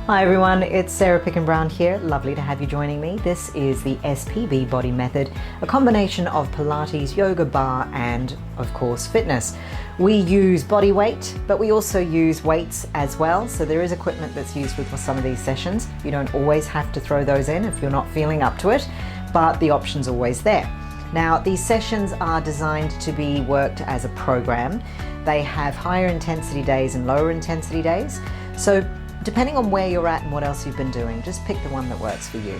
Hi everyone, it's Sarah Picken-Brown here. Lovely to have you joining me. This is the SPB Body Method, a combination of Pilates, yoga, bar, and of course fitness. We use body weight, but we also use weights as well. So there is equipment that's used with some of these sessions. You don't always have to throw those in if you're not feeling up to it, but the option's always there. Now, these sessions are designed to be worked as a program. They have higher intensity days and lower intensity days. So depending on where you're at and what else you've been doing, just pick the one that works for you.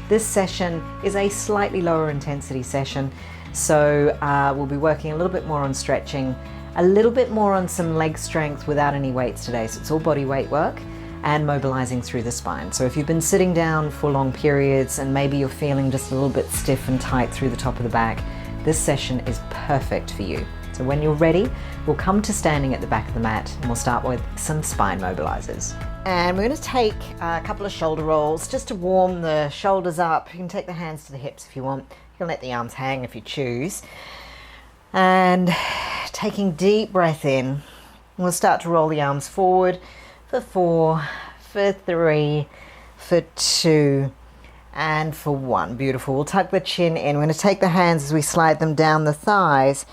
This session is a slightly lower intensity session, so we'll be working a little bit more on stretching, a little bit more on some leg strength without any weights today, so it's all body weight work and mobilizing through the spine. So if you've been sitting down for long periods and maybe you're feeling just a little bit stiff and tight through the top of the back, this session is perfect for you. So when you're ready, we'll come to standing at the back of the mat and we'll start with some spine mobilizers. And we're going to take a couple of shoulder rolls just to warm the shoulders up. You can take the hands to the hips if you want. You can let the arms hang if you choose. And taking deep breath in, we'll start to roll the arms forward for 4, for 3, for 2, and for 1. Beautiful. We'll tuck the chin in. We're going to take the hands as we slide them down the thighs,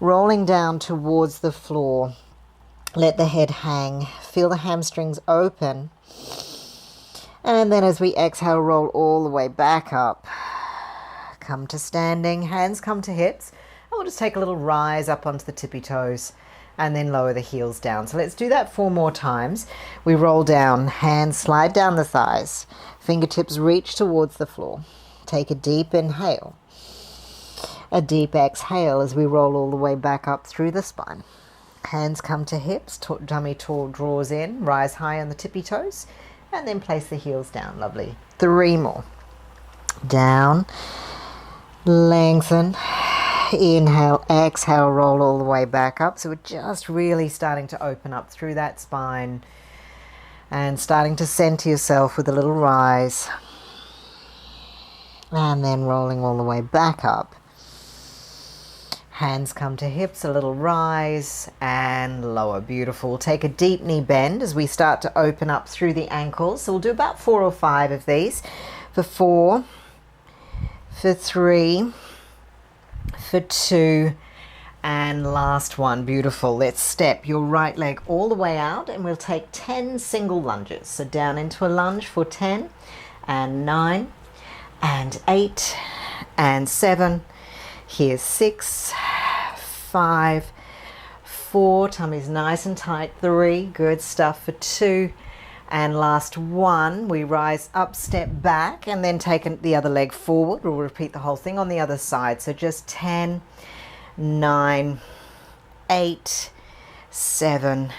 rolling down towards the floor. Let the head hang. Feel the hamstrings open. And then as we exhale, roll all the way back up. Come to standing. Hands come to hips. And we'll just take a little rise up onto the tippy toes and then lower the heels down. So let's do that 4 more times. We roll down. Hands slide down the thighs. Fingertips reach towards the floor. Take a deep inhale. A deep exhale as we roll all the way back up through the spine. Hands come to hips, tummy tall draws in, rise high on the tippy toes, and then place the heels down. Lovely. 3 more. Down, lengthen, inhale, exhale, roll all the way back up. So we're just really starting to open up through that spine and starting to center yourself with a little rise. And then rolling all the way back up. Hands come to hips, a little rise and lower. Beautiful. Take a deep knee bend as we start to open up through the ankles. So we'll do about 4 or 5 of these. For 4, for 3, for 2, and last one. Beautiful. Let's step your right leg all the way out and we'll take 10 single lunges. So down into a lunge for 10 and 9 and 8 and 7. Here's 6, 5, 4, tummy's nice and tight, 3, good stuff for 2, and last 1, we rise up, step back, and then take the other leg forward. We'll repeat the whole thing on the other side. So just 10, 9, 8, 7,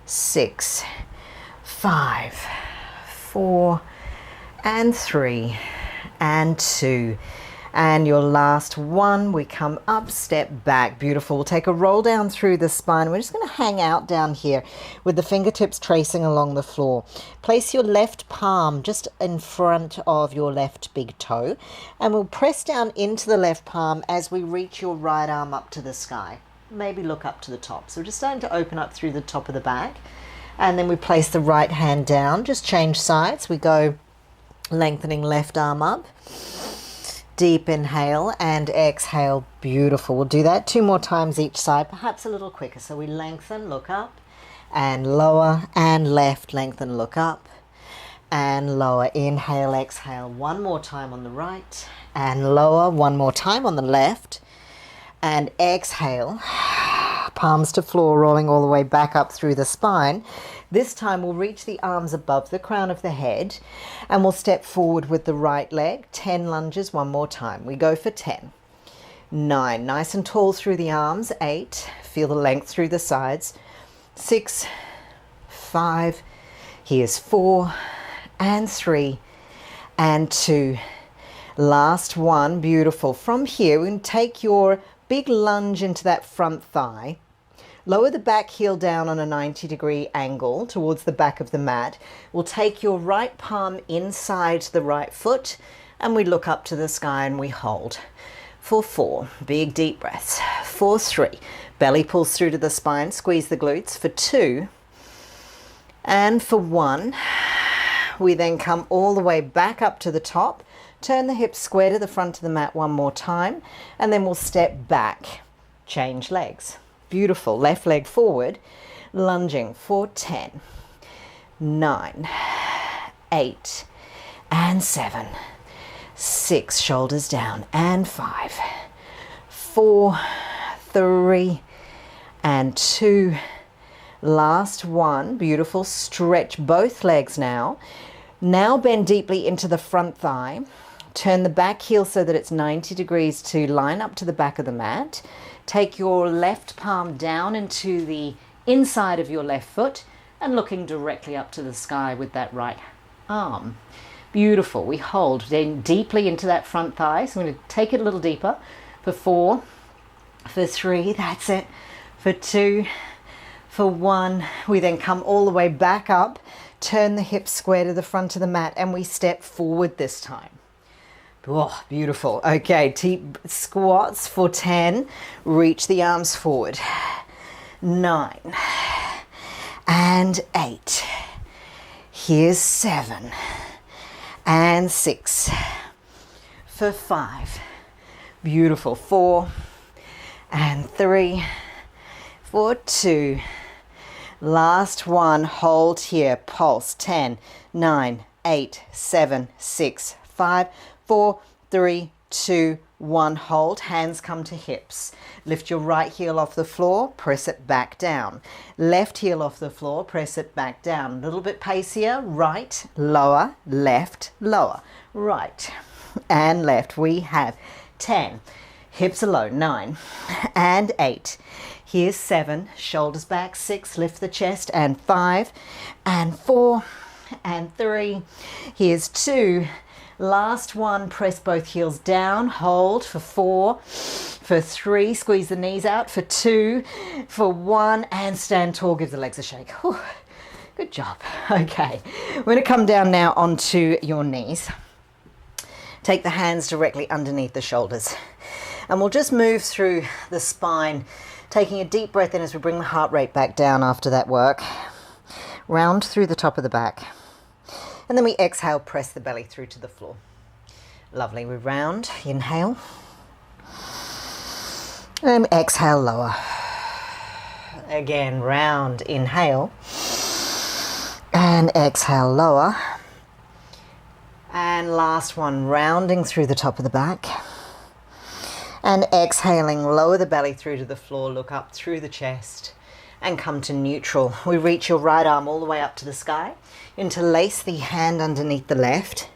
6, 5, 4, and 3, and 2. And your last one, we come up, step back. Beautiful. We'll take a roll down through the spine. We're just going to hang out down here with the fingertips tracing along the floor. Place your left palm just in front of your left big toe. And we'll press down into the left palm as we reach your right arm up to the sky. Maybe look up to the top. So we're just starting to open up through the top of the back. And then we place the right hand down. Just change sides. We go lengthening left arm up. Deep inhale and exhale. Beautiful. We'll do that 2 more times each side, perhaps a little quicker. So we lengthen, look up, and lower, and left, lengthen, look up, and lower. Inhale, exhale. 1 more time on the right, and lower. 1 more time on the left, and exhale. Palms to floor, rolling all the way back up through the spine. This time we'll reach the arms above the crown of the head and we'll step forward with the right leg. 10 lunges, 1 more time. We go for 10. 9, nice and tall through the arms. 8, feel the length through the sides. 6, 5, here's 4, and 3, and 2. Last one, beautiful. From here, we can take your big lunge into that front thigh. Lower the back heel down on a 90-degree angle towards the back of the mat. We'll take your right palm inside the right foot and we look up to the sky and we hold. For 4, big deep breaths. For 3, belly pulls through to the spine, squeeze the glutes. For 2, and for 1, we then come all the way back up to the top, turn the hips square to the front of the mat one more time, and then we'll step back, change legs. Beautiful. Left leg forward, lunging for 10, 9, 8, and 7, 6, shoulders down, and 5, 4, 3, and 2. Last one. Beautiful. Stretch both legs now. Now bend deeply into the front thigh. Turn the back heel so that it's 90 degrees to line up to the back of the mat. Take your left palm down into the inside of your left foot and looking directly up to the sky with that right arm. Beautiful. We hold then deeply into that front thigh. So I'm going to take it a little deeper for 4, for 3, that's it, for 2, for 1. We then come all the way back up, turn the hips square to the front of the mat, and we step forward this time. Oh, beautiful. Okay, deep squats for 10. Reach the arms forward. 9 and 8. Here's 7 and 6 for 5. Beautiful. 4 and 3 for 2. Last one. Hold here. Pulse. 10, 9, 8, 7, 6, 5, 4, 3, 2, 1. Hold. Hands come to hips. Lift your right heel off the floor. Press it back down. Left heel off the floor. Press it back down. A little bit pacier. Right, lower, left, lower. Right and left. We have 10. Hips are low. 9 and 8. Here's 7. Shoulders back. 6. Lift the chest. And 5 and 4 and 3. Here's 2. Last one. Press both heels down. Hold for 4, for 3. Squeeze the knees out for 2, for 1, and stand tall. Give the legs a shake. Whew. Good job. Okay, we're going to come down now onto your knees. Take the hands directly underneath the shoulders, and we'll just move through the spine, taking a deep breath in as we bring the heart rate back down after that work. Round through the top of the back. And then we exhale, press the belly through to the floor. Lovely. We round, inhale. And exhale, lower. Again, round, inhale. And exhale, lower. And last one, rounding through the top of the back. And exhaling, lower the belly through to the floor, look up through the chest and come to neutral. We reach your right arm all the way up to the sky. Interlace the hand underneath the left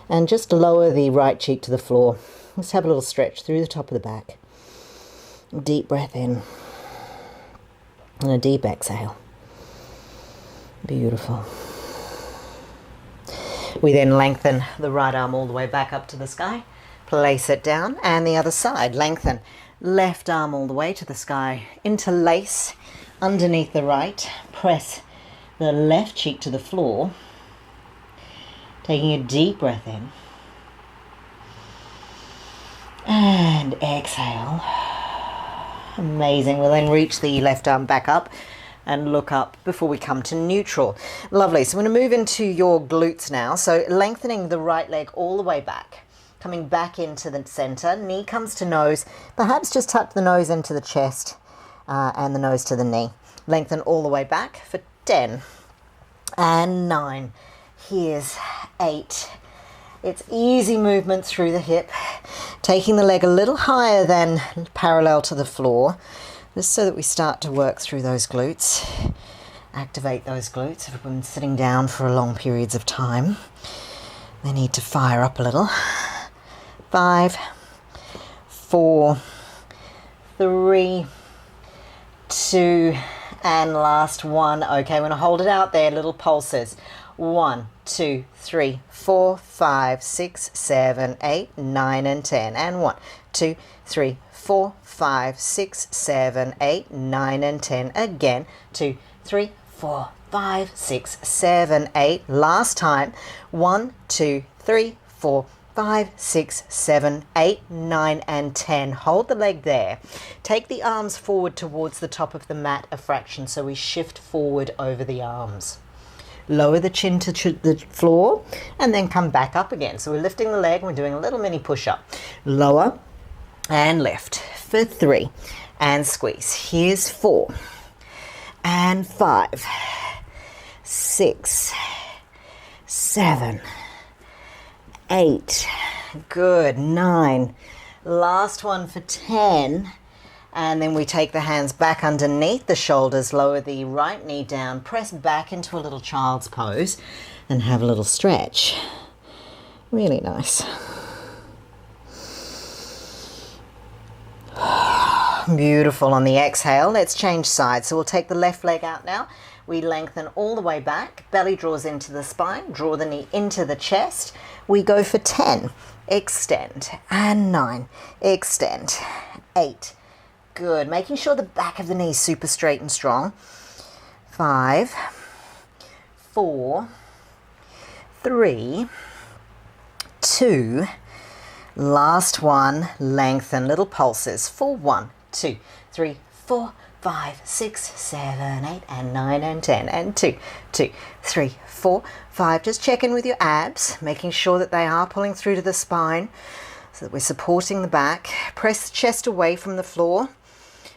and just lower the right cheek to the floor. Let's have a little stretch through the top of the back. Deep breath in and a deep exhale. Beautiful. We then lengthen the right arm all the way back up to the sky. Place it down, and the other side. Lengthen left arm all the way to the sky. Interlace underneath the right. Press the left cheek to the floor. Taking a deep breath in. And exhale. Amazing. We'll then reach the left arm back up and look up before we come to neutral. Lovely. So we're going to move into your glutes now. So lengthening the right leg all the way back. Coming back into the center. Knee comes to nose. Perhaps just tuck the nose into the chest and the nose to the knee. Lengthen all the way back for 10 and 9. Here's 8. It's easy movement through the hip, taking the leg a little higher than parallel to the floor, just so that we start to work through those glutes, activate those glutes. If we've been sitting down for long periods of time, they need to fire up a little. 5, 4, 3, 2, and last one. Okay, we're going to hold it out there, little pulses. 1, 2, 3, 4, 5, 6, 7, 8, 9, and 10. And 1, 2, 3, 4, 5, 6, 7, 8, 9, and 10. Again, 2, 3, 4, 5, 6, 7, 8. Last time. 1, 2, 3, 4, 5, 6, 7, 8, 9, and 10. Hold the leg there. Take the arms forward towards the top of the mat a fraction, so we shift forward over the arms. lower the chin to the floor, and then come back up again. So we're lifting the leg, we're doing a little mini push-up. Lower and lift for 3, and squeeze. Here's 4, and 5, 6, 7, 8, good, 9, last one for 10, and then we take the hands back underneath the shoulders, lower the right knee down, press back into a little child's pose, and have a little stretch. Really nice. Beautiful. On the exhale, let's change sides. So we'll take the left leg out now. We lengthen all the way back, belly draws into the spine, draw the knee into the chest. We go for 10, extend, and 9, extend, 8, good. Making sure the back of the knee is super straight and strong. 5, 4, 3, 2, last one, lengthen, little pulses for 1, 2, 3, 4, 5, 6, 7, 8, and 9, and 10, and 2, 2, 3, 4, 5. Just check in with your abs, making sure that they are pulling through to the spine so that we're supporting the back. Press the chest away from the floor.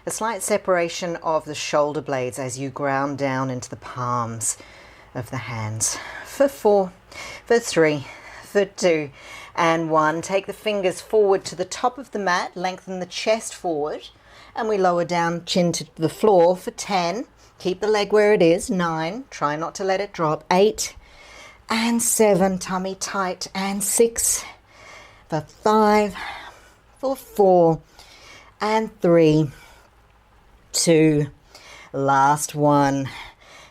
A slight separation of the shoulder blades as you ground down into the palms of the hands. For 4, for 3, for 2, and 1. Take the fingers forward to the top of the mat, lengthen the chest forward, and we lower down chin to the floor for 10. Keep the leg where it is. 9, try not to let it drop. 8, and 7, tummy tight, and 6, for 5, for 4, and 3, 2, last one.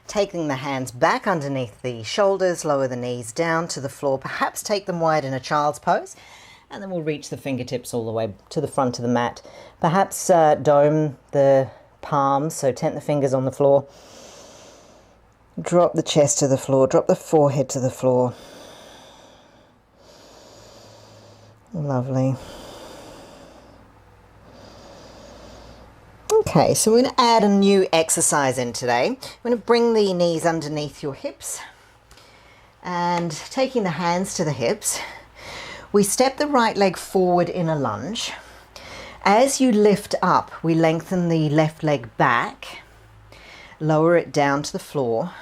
Taking the hands back underneath the shoulders, lower the knees down to the floor, perhaps take them wide in a child's pose, and then we'll reach the fingertips all the way to the front of the mat. Perhaps dome the palms, so tent the fingers on the floor. Drop the chest to the floor, drop the forehead to the floor. Lovely. Okay, so we're going to add a new exercise in today. We're going to bring the knees underneath your hips and taking the hands to the hips, we step the right leg forward in a lunge. As you lift up, we lengthen the left leg back, lower it down to the floor,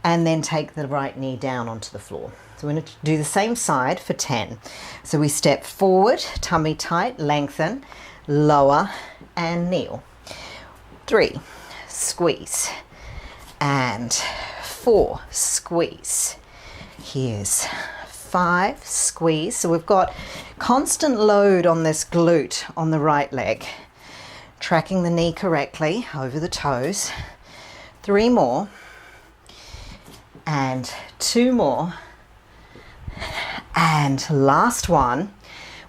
and then take the right knee down onto the floor. So we're going to do the same side for 10. So we step forward, tummy tight, lengthen, lower, and kneel. 3, squeeze, and 4, squeeze. Here's 5, squeeze. So we've got constant load on this glute on the right leg. Tracking the knee correctly over the toes. 3 more, and 2 more, and last one.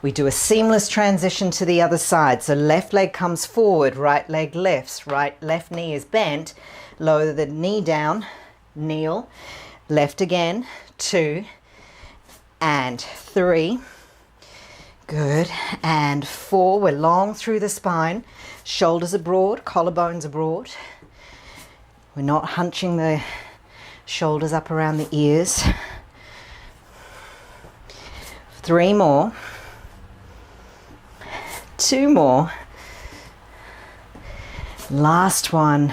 We do a seamless transition to the other side. So left leg comes forward, right leg lifts, left knee is bent, lower the knee down, kneel, left again, 2, and 3, good, and 4, we're long through the spine, shoulders are broad, collarbones are broad, we're not hunching the shoulders up around the ears. 3 more. 2 more, last one,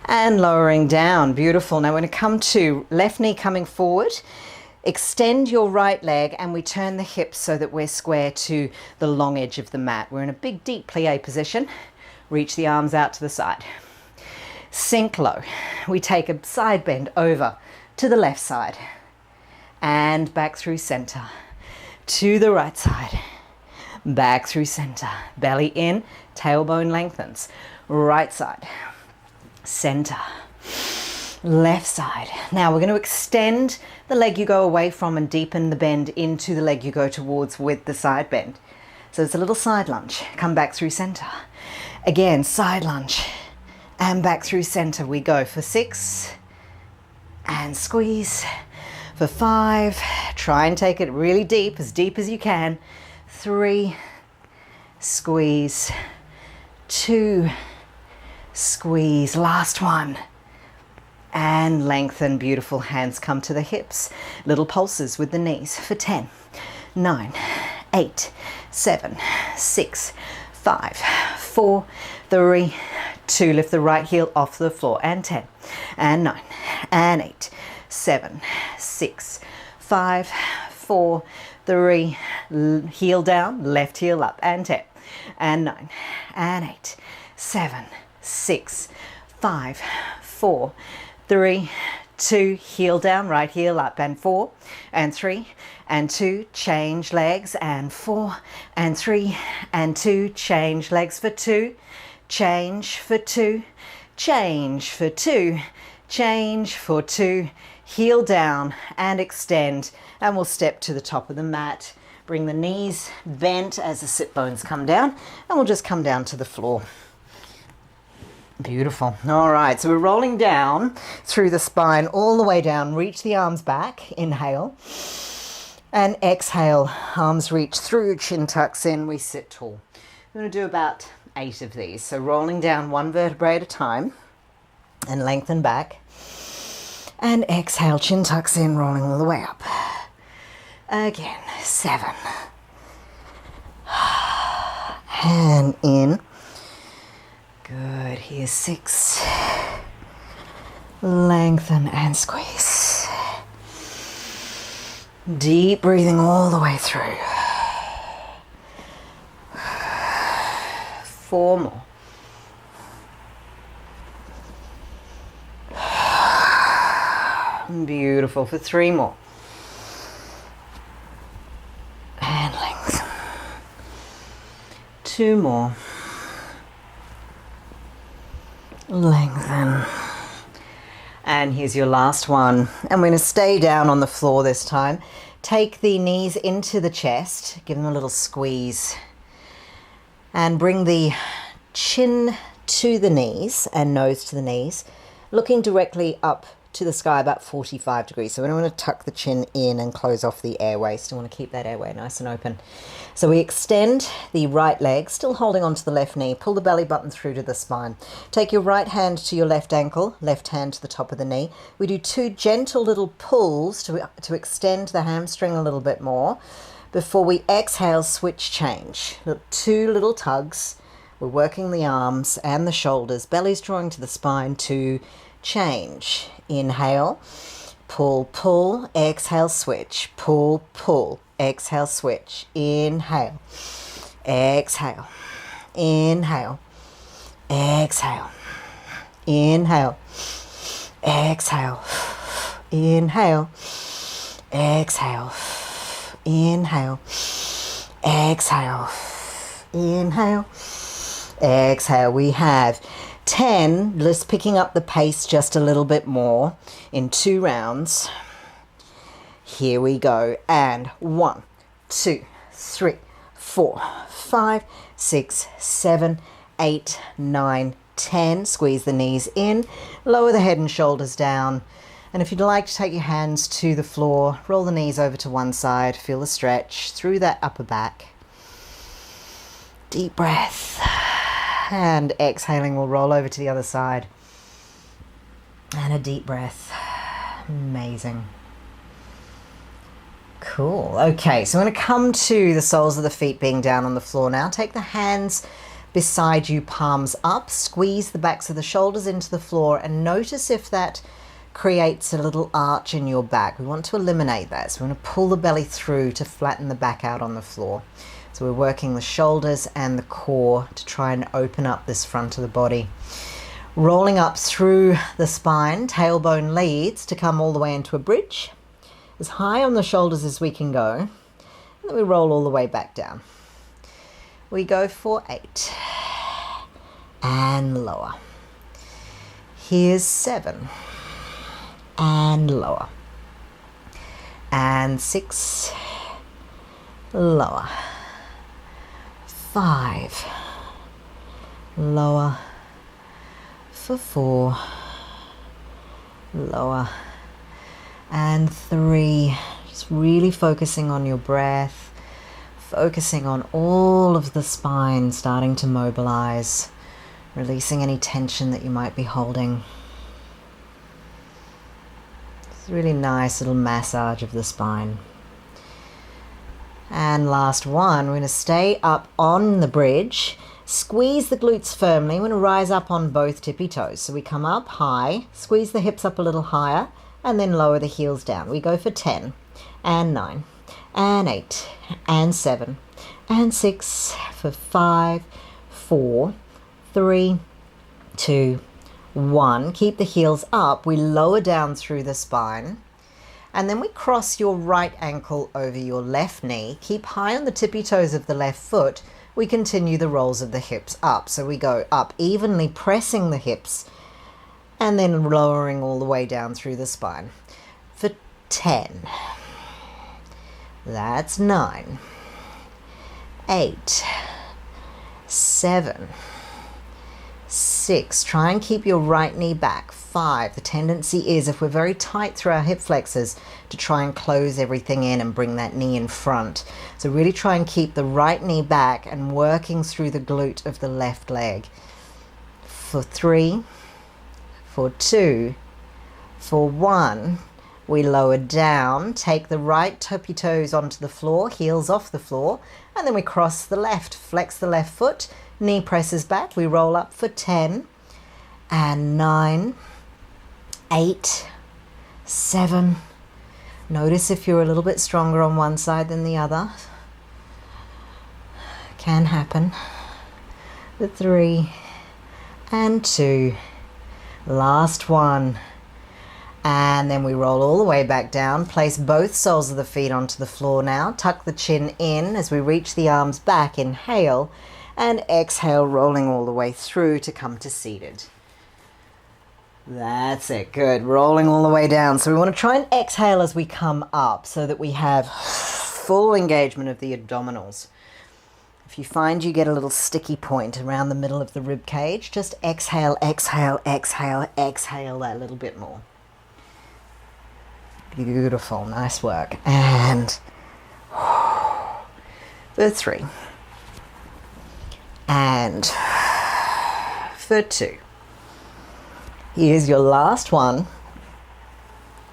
and lowering down. Beautiful. Now we're going to come to left knee coming forward, extend your right leg, and we turn the hips so that we're square to the long edge of the mat. We're in a big deep plie position. Reach the arms out to the side, sink low. We take a side bend over to the left side and back through center to the right side. Back through center, belly in, tailbone lengthens, right side, center, left side. Now we're going to extend the leg you go away from and deepen the bend into the leg you go towards with the side bend. So it's a little side lunge, come back through center. Again, side lunge and back through center. We go for 6 and squeeze, for 5, try and take it really deep as you can. 3, squeeze, 2, squeeze, last one, and lengthen. Beautiful. Hands come to the hips. Little pulses with the knees for 10, 9, 8, 7, 6, 5, 4, 3, 2. Lift the right heel off the floor. And 10, and 9, and 8, 7, 6, 5, 4, 3. Heel down, left heel up. And 10, and 9, and 8, 7, 6, 5, 4, 3, 2. Heel down, right heel up. And 4, and 3, and 2. Change legs. And 4, and 3, and 2. Change legs for 2. Change for 2. Change for 2. Change for 2. Heel down and extend. And we'll step to the top of the mat. Bring the knees bent as the sit bones come down. And we'll just come down to the floor. Beautiful. All right, so we're rolling down through the spine all the way down. Reach the arms back. Inhale. And exhale. Arms reach through, chin tucks in. We sit tall. We're going to do about 8 of these. So rolling down one vertebrae at a time. And lengthen back. And exhale, chin tucks in, rolling all the way up. Again, 7. And in. Good. Here's 6. Lengthen and squeeze. Deep breathing all the way through. 4 more. Beautiful. For 3 more. And length. 2 more. Lengthen. And here's your last one. And we're going to stay down on the floor this time. Take the knees into the chest. Give them a little squeeze. And bring the chin to the knees and nose to the knees. Looking directly up to the sky, about 45 degrees. So we don't want to tuck the chin in and close off the airway. Still want to keep that airway nice and open. So we extend the right leg, still holding onto the left knee. Pull the belly button through to the spine. Take your right hand to your left ankle, left hand to the top of the knee. We do 2 gentle little pulls to extend the hamstring a little bit more. Before we exhale, switch change. 2 little tugs. We're working the arms and the shoulders. Belly's drawing to the spine to change. Inhale, pull, pull, exhale, switch, pull, pull, exhale, switch, inhale, exhale, inhale, exhale, inhale, exhale, inhale, exhale, inhale, exhale, inhale, exhale. We have 10, just picking up the pace just a little bit more in 2 rounds. Here we go. And 1, 2, 3, 4, 5, 6, 7, 8, 9, 10. Squeeze the knees in, lower the head and shoulders down. And if you'd like to take your hands to the floor, roll the knees over to one side, feel the stretch through that upper back. Deep breath. And exhaling, we'll roll over to the other side. And a deep breath. Amazing. Cool. Okay, so I'm going to come to the soles of the feet being down on the floor now. Take the hands beside you, palms up. Squeeze the backs of the shoulders into the floor and notice if that creates a little arch in your back. We want to eliminate that. So we're going to pull the belly through to flatten the back out on the floor. So we're working the shoulders and the core to try and open up this front of the body. Rolling up through the spine, tailbone leads to come all the way into a bridge. As high on the shoulders as we can go. And then we roll all the way back down. We go for 8. And lower. Here's 7. And lower. And 6. Lower. 5, lower, for 4, lower, and 3. Just really focusing on your breath, focusing on all of the spine starting to mobilize, releasing any tension that you might be holding. It's a really nice little massage of the spine. And last one, we're going to stay up on the bridge. Squeeze the glutes firmly. We're going to rise up on both tippy toes. So we come up high, squeeze the hips up a little higher, and then lower the heels down. We go for 10, and 9, and 8, and 7, and 6, for 5, 4, 3, 2, 1. Keep the heels up. We lower down through the spine. And then we cross your right ankle over your left knee. Keep high on the tippy toes of the left foot. We continue the rolls of the hips up. So we go up evenly, pressing the hips, and then lowering all the way down through the spine. For 10. That's 9. 8. 7. 6. Try and keep your right knee back. 5. The tendency is, if we're very tight through our hip flexors, to try and close everything in and bring that knee in front. So really try and keep the right knee back and working through the glute of the left leg. For 3, for 2, for 1, we lower down, take the right tippy toes onto the floor, heels off the floor, and then we cross the left, flex the left foot, knee presses back, we roll up for 10, and 9, 8, 7. Notice if you're a little bit stronger on one side than the other. Can happen. The 3, and 2. Last one. And then we roll all the way back down. Place both soles of the feet onto the floor now. Tuck the chin in as we reach the arms back. Inhale and exhale, rolling all the way through to come to seated. That's it. Good. Rolling all the way down. So we want to try and exhale as we come up so that we have full engagement of the abdominals. If you find you get a little sticky point around the middle of the rib cage, just exhale, exhale, exhale, exhale that little bit more. Beautiful. Nice work. And for 3. And for 2. Here's your last one.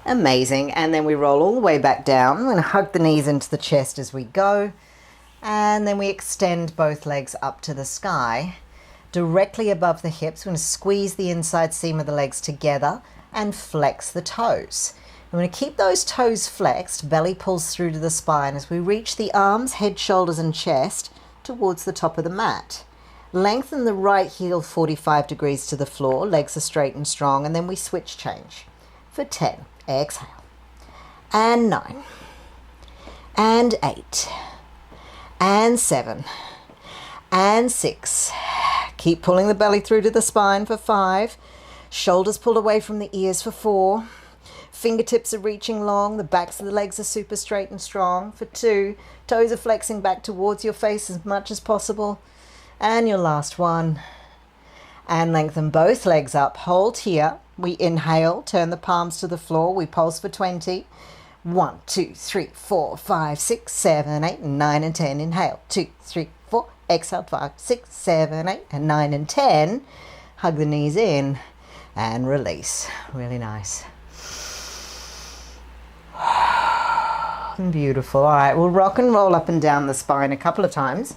Amazing. And then we roll all the way back down. We're going to hug the knees into the chest as we go. And then we extend both legs up to the sky, directly above the hips. We're going to squeeze the inside seam of the legs together and flex the toes. I'm going to keep those toes flexed. Belly pulls through to the spine as we reach the arms, head, shoulders, and chest towards the top of the mat. Lengthen the right heel 45 degrees to the floor. Legs are straight and strong. And then we switch change. For 10. Exhale. And 9. And 8. And 7. And 6. Keep pulling the belly through to the spine for 5. Shoulders pulled away from the ears for 4. Fingertips are reaching long. The backs of the legs are super straight and strong. For 2. Toes are flexing back towards your face as much as possible. And your last one. And lengthen both legs up. Hold here. We inhale. Turn the palms to the floor. We pulse for 20. 1, 2, 3, 4, 5, 6, 7, 8, 9, and 10. Inhale. 2, 3, 4. Exhale. 5, 6, 7, 8, and 9, and 10. Hug the knees in and release. Really nice. Beautiful. All right, we'll rock and roll up and down the spine a couple of times.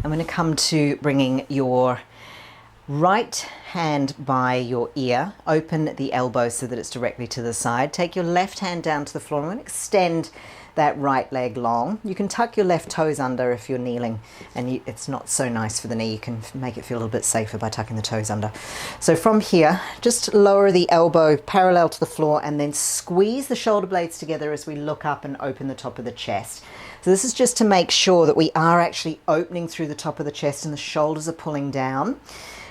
I'm going to come to bringing your right hand by your ear. Open the elbow so that it's directly to the side. Take your left hand down to the floor. I'm going to extend that right leg long. You can tuck your left toes under if you're kneeling and it's not so nice for the knee. You can make it feel a little bit safer by tucking the toes under. So from here, just lower the elbow parallel to the floor and then squeeze the shoulder blades together as we look up and open the top of the chest. So this is just to make sure that we are actually opening through the top of the chest and the shoulders are pulling down.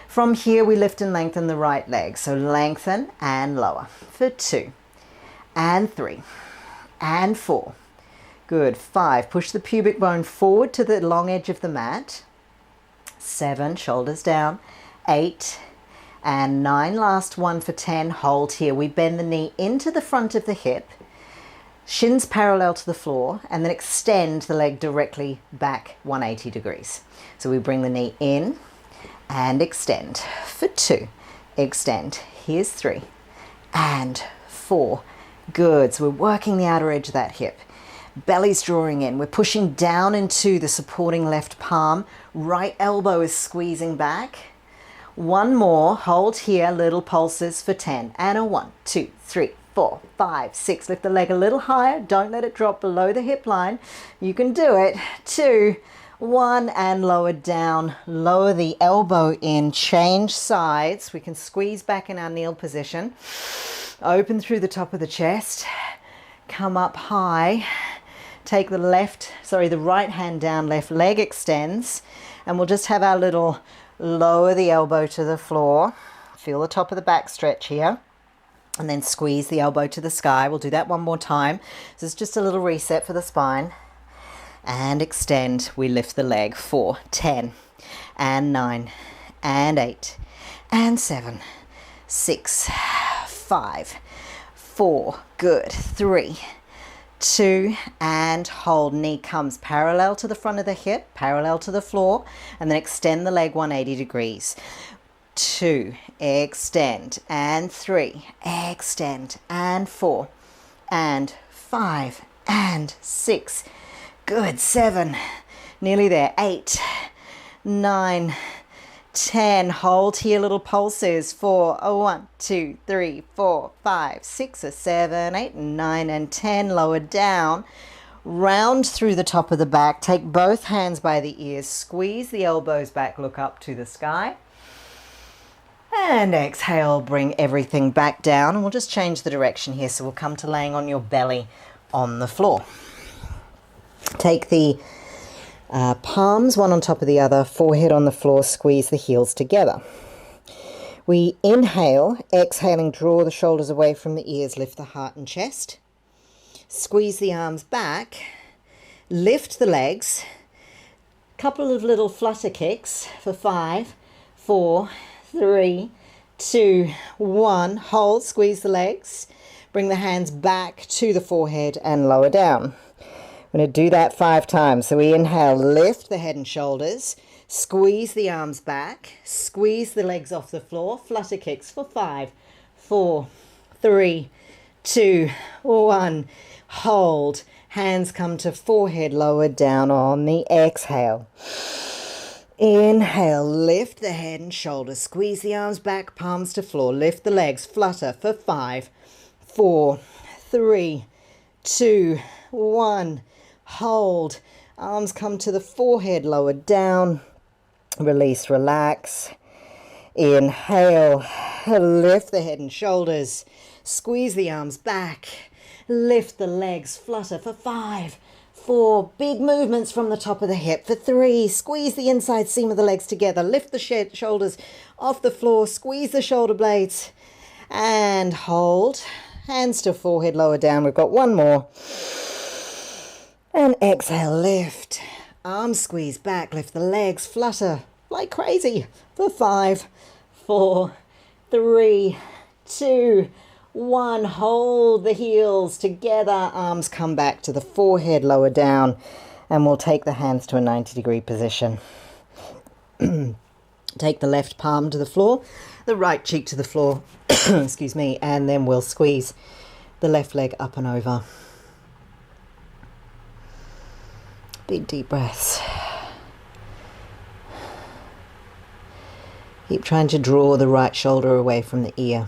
From here, we lift and lengthen the right leg. So lengthen and lower for 2 and 3 and 4. Good. 5. Push the pubic bone forward to the long edge of the mat. 7. Shoulders down. 8 and 9. Last one for 10. Hold here. We bend the knee into the front of the hip. Shins parallel to the floor, and then extend the leg directly back 180 degrees. So we bring the knee in and extend for 2. Extend. Here's 3 and 4. Good. So we're working the outer edge of that hip. Belly's drawing in. We're pushing down into the supporting left palm. Right elbow is squeezing back. One more. Hold here. Little pulses for 10. And a 1, 2, 3, 4, 5, 6. Lift the leg a little higher. Don't let it drop below the hip line. You can do it. 2, 1, and lower down. Lower the elbow in. Change sides. We can squeeze back in our kneel position. Open through the top of the chest. Come up high. Take the right hand down, left leg extends, and we'll just have our little lower the elbow to the floor. Feel the top of the back stretch here, and then squeeze the elbow to the sky. We'll do that one more time. This is just a little reset for the spine. And extend. We lift the leg. 4, 10, and 9, and 8, and 7, 6, 5, 4. Good. 3, 2, and hold. Knee comes parallel to the front of the hip, parallel to the floor, and then extend the leg 180 degrees. 2, extend, and 3, extend, and 4, and 5, and 6. Good. 7, nearly there. 8, 9, 10. Hold here, little pulses. 4, 1, 2, 3, 4, 5, 6, 7, 8, 9, and 10. Lower down. Round through the top of the back. Take both hands by the ears. Squeeze the elbows back. Look up to the sky. And exhale. Bring everything back down. And we'll just change the direction here. So we'll come to laying on your belly on the floor. Take the palms one on top of the other, forehead on the floor, squeeze the heels together. We inhale, exhaling, draw the shoulders away from the ears, lift the heart and chest. Squeeze the arms back, lift the legs, couple of little flutter kicks for 5, 4, 3, 2, 1. Hold, squeeze the legs, bring the hands back to the forehead and lower down. We're going to do that 5 times. So we inhale, lift the head and shoulders, squeeze the arms back, squeeze the legs off the floor, flutter kicks for 5, 4, 3, 2, 1. Hold. Hands come to forehead, lower down on the exhale. Inhale, lift the head and shoulders, squeeze the arms back, palms to floor, lift the legs, flutter for 5, 4, 3, 2, 1. Hold. Arms come to the forehead, lower down. Release, relax. Inhale. Lift the head and shoulders. Squeeze the arms back. Lift the legs. Flutter for 5, 4. Big movements from the top of the hip. For 3. Squeeze the inside seam of the legs together. Lift the shoulders off the floor. Squeeze the shoulder blades. And hold. Hands to forehead, lower down. We've got one more. And exhale, lift. Arms squeeze back, lift the legs, flutter like crazy for 5, 4, 3, 2, 1. Hold the heels together. Arms come back to the forehead, lower down. And we'll take the hands to a 90-degree position. Take the left palm to the floor, the right cheek to the floor, excuse me, and then we'll squeeze the left leg up and over. Big deep breaths. Keep trying to draw the right shoulder away from the ear.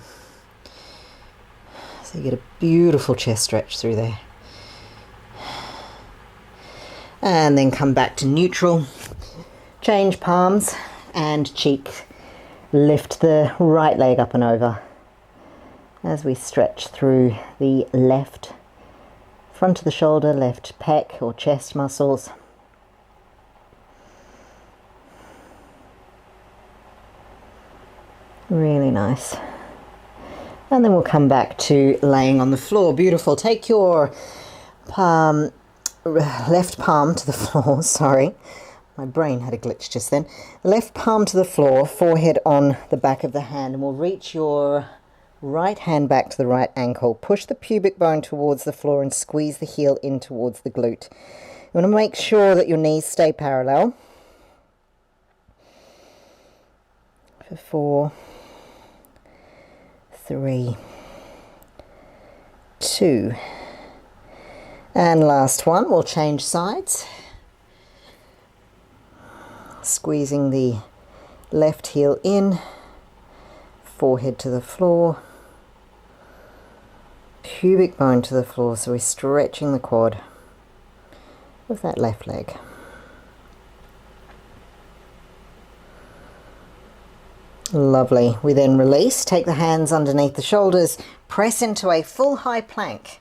So you get a beautiful chest stretch through there. And then come back to neutral. Change palms and cheek. Lift the right leg up and over as we stretch through the left front of the shoulder, left pec or chest muscles. Really nice. And then we'll come back to laying on the floor. Beautiful. Take your left palm to the floor. Sorry, my brain had a glitch just then. Left palm to the floor, forehead on the back of the hand, and we'll reach your right hand back to the right ankle. Push the pubic bone towards the floor and squeeze the heel in towards the glute. You want to make sure that your knees stay parallel. For 4, 3, 2. And last one, we'll change sides. Squeezing the left heel in, forehead to the floor, pubic bone to the floor, so we're stretching the quad with that left leg. Lovely. We then release, take the hands underneath the shoulders, press into a full high plank,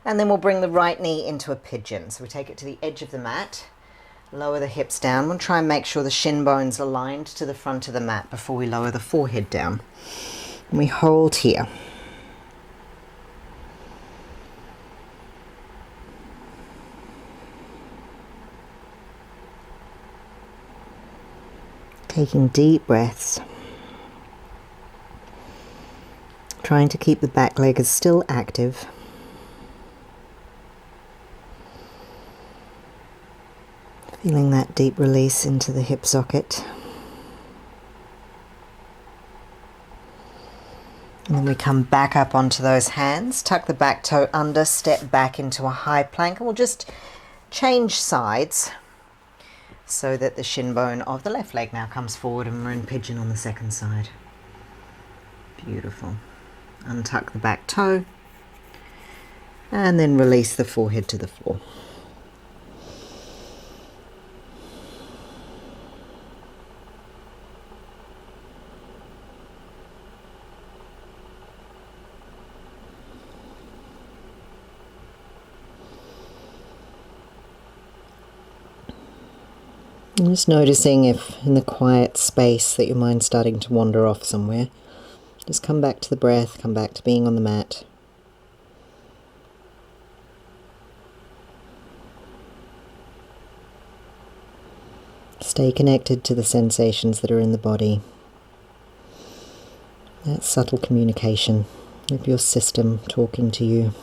and then we'll bring the right knee into a pigeon. So we take it to the edge of the mat, lower the hips down. We'll try and make sure the shin bones are aligned to the front of the mat before we lower the forehead down. And we hold here. Taking deep breaths. Trying to keep the back leg as still active. Feeling that deep release into the hip socket. And then we come back up onto those hands, tuck the back toe under, step back into a high plank, and we'll just change sides so that the shin bone of the left leg now comes forward and we're in pigeon on the second side. Beautiful. Untuck the back toe and then release the forehead to the floor. And just noticing if in the quiet space that your mind's starting to wander off somewhere. Just come back to the breath, come back to being on the mat. Stay connected to the sensations that are in the body. That subtle communication of your system talking to you.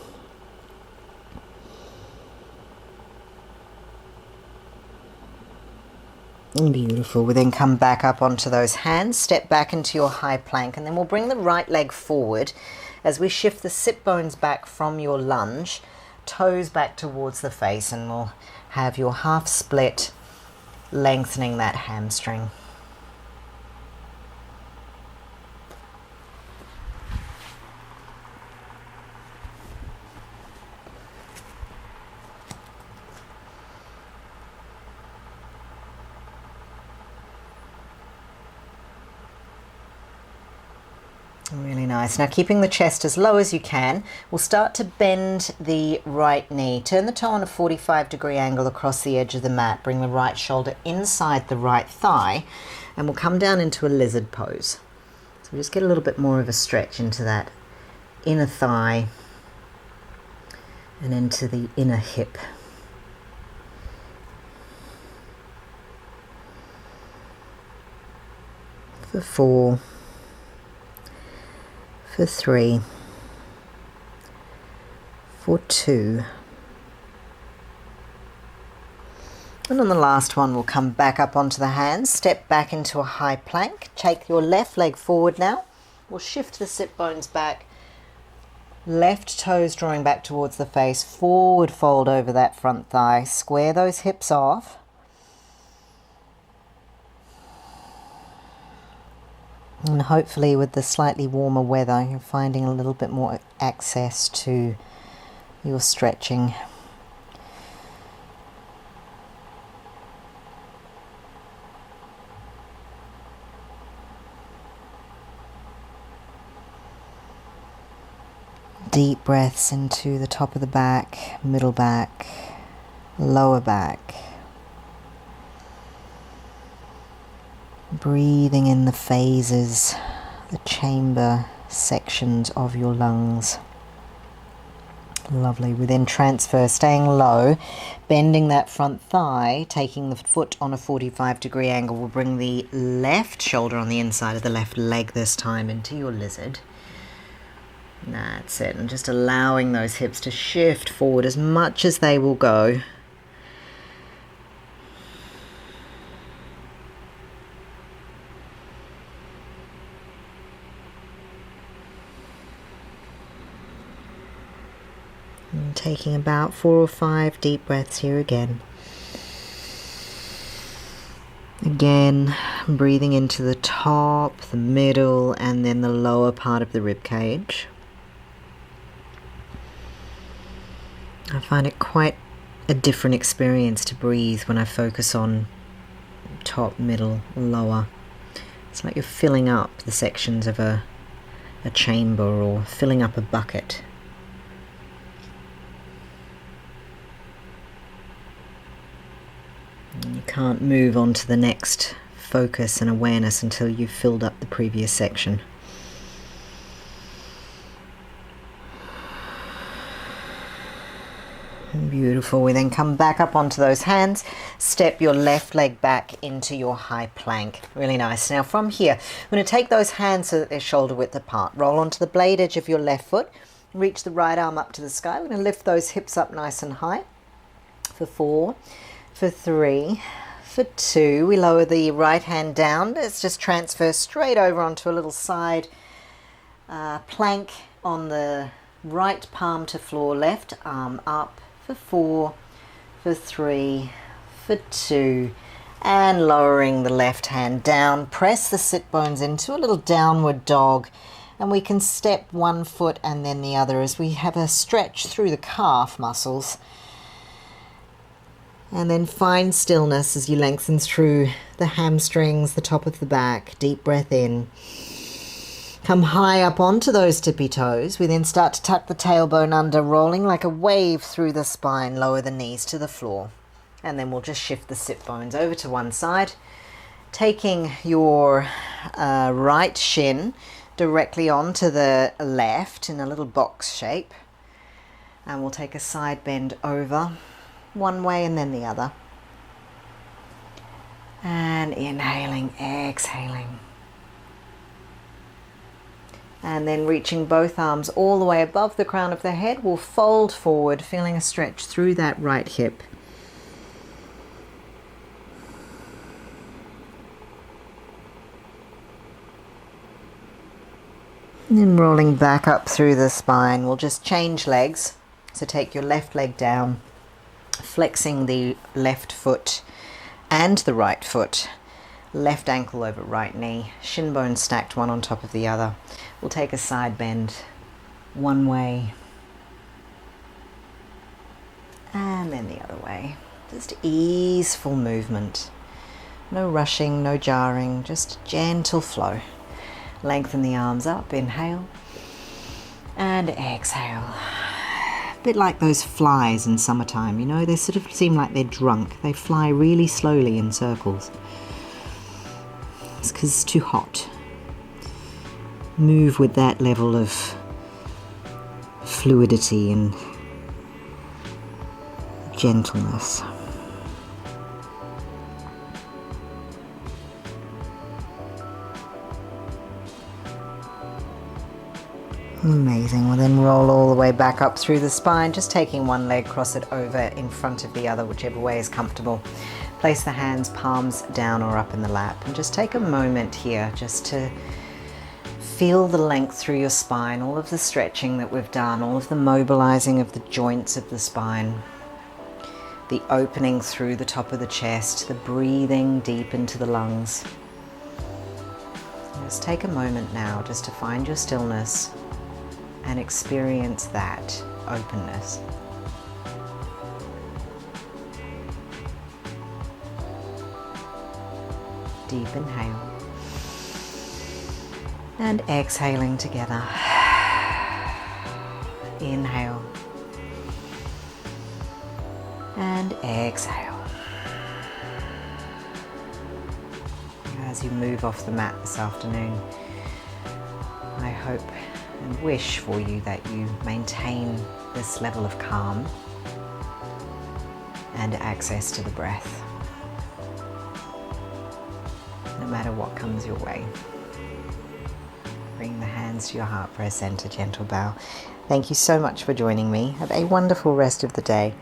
Beautiful. We then come back up onto those hands, step back into your high plank, and then we'll bring the right leg forward as we shift the sit bones back from your lunge, toes back towards the face, and we'll have your half split, lengthening that hamstring. Really nice. Now, keeping the chest as low as you can, we'll start to bend the right knee. Turn the toe on a 45-degree angle across the edge of the mat. Bring the right shoulder inside the right thigh, and we'll come down into a lizard pose. So we just get a little bit more of a stretch into that inner thigh and into the inner hip. For 4. For 3, for 2, and on the last one we'll come back up onto the hands, step back into a high plank, take your left leg forward now, we'll shift the sit bones back, left toes drawing back towards the face, forward fold over that front thigh, square those hips off. And hopefully with the slightly warmer weather, you're finding a little bit more access to your stretching. Deep breaths into the top of the back, middle back, lower back. Breathing in the phases, the chamber sections of your lungs. Lovely. We then transfer, staying low, bending that front thigh, taking the foot on a 45-degree angle. We'll bring the left shoulder on the inside of the left leg this time into your lizard. That's it. And just allowing those hips to shift forward as much as they will go. Taking about 4 or 5 deep breaths here again. Again, breathing into the top, the middle, and then the lower part of the rib cage. I find it quite a different experience to breathe when I focus on top, middle, lower. It's like you're filling up the sections of a chamber or filling up a bucket. And you can't move on to the next focus and awareness until you've filled up the previous section. Beautiful. We then come back up onto those hands, step your left leg back into your high plank. Really nice. Now from here, I'm going to take those hands so that they're shoulder width apart. Roll onto the blade edge of your left foot. Reach the right arm up to the sky. We're going to lift those hips up nice and high. For 4, for 3, for 2. We lower the right hand down. Let's just transfer straight over onto a little side plank on the right palm to floor, left arm up. For 4, for 3, for 2, and lowering the left hand down. Press the sit bones into a little downward dog, and we can step one foot and then the other as we have a stretch through the calf muscles. And then find stillness as you lengthen through the hamstrings, the top of the back. Deep breath in. Come high up onto those tippy toes. We then start to tuck the tailbone under, rolling like a wave through the spine. Lower the knees to the floor. And then we'll just shift the sit bones over to one side. Taking your right shin directly onto the left in a little box shape. And we'll take a side bend over one way and then the other. And inhaling, exhaling. And then reaching both arms all the way above the crown of the head, we'll fold forward, feeling a stretch through that right hip. And then rolling back up through the spine, we'll just change legs. So take your left leg down, flexing the left foot and the right foot. Left ankle over right knee, shin bones stacked one on top of the other. We'll take a side bend one way and then the other way. Just easeful movement. No rushing, no jarring, just gentle flow. Lengthen the arms up, inhale and exhale. A bit like those flies in summertime, you know, they sort of seem like they're drunk. They fly really slowly in circles. It's because it's too hot. Move with that level of fluidity and gentleness. Amazing. We'll then roll all the way back up through the spine, just taking one leg, cross it over in front of the other, whichever way is comfortable. Place the hands, palms down or up in the lap, and just take a moment here just to feel the length through your spine, all of the stretching that we've done, all of the mobilizing of the joints of the spine, the opening through the top of the chest, the breathing deep into the lungs. Just take a moment now just to find your stillness and experience that openness. Deep inhale and exhaling together. Inhale and exhale. As you move off the mat this afternoon, I hope and wish for you that you maintain this level of calm and access to the breath, no matter what comes your way. Bring the hands to your heart, press center, gentle bow. Thank you so much for joining me. Have a wonderful rest of the day.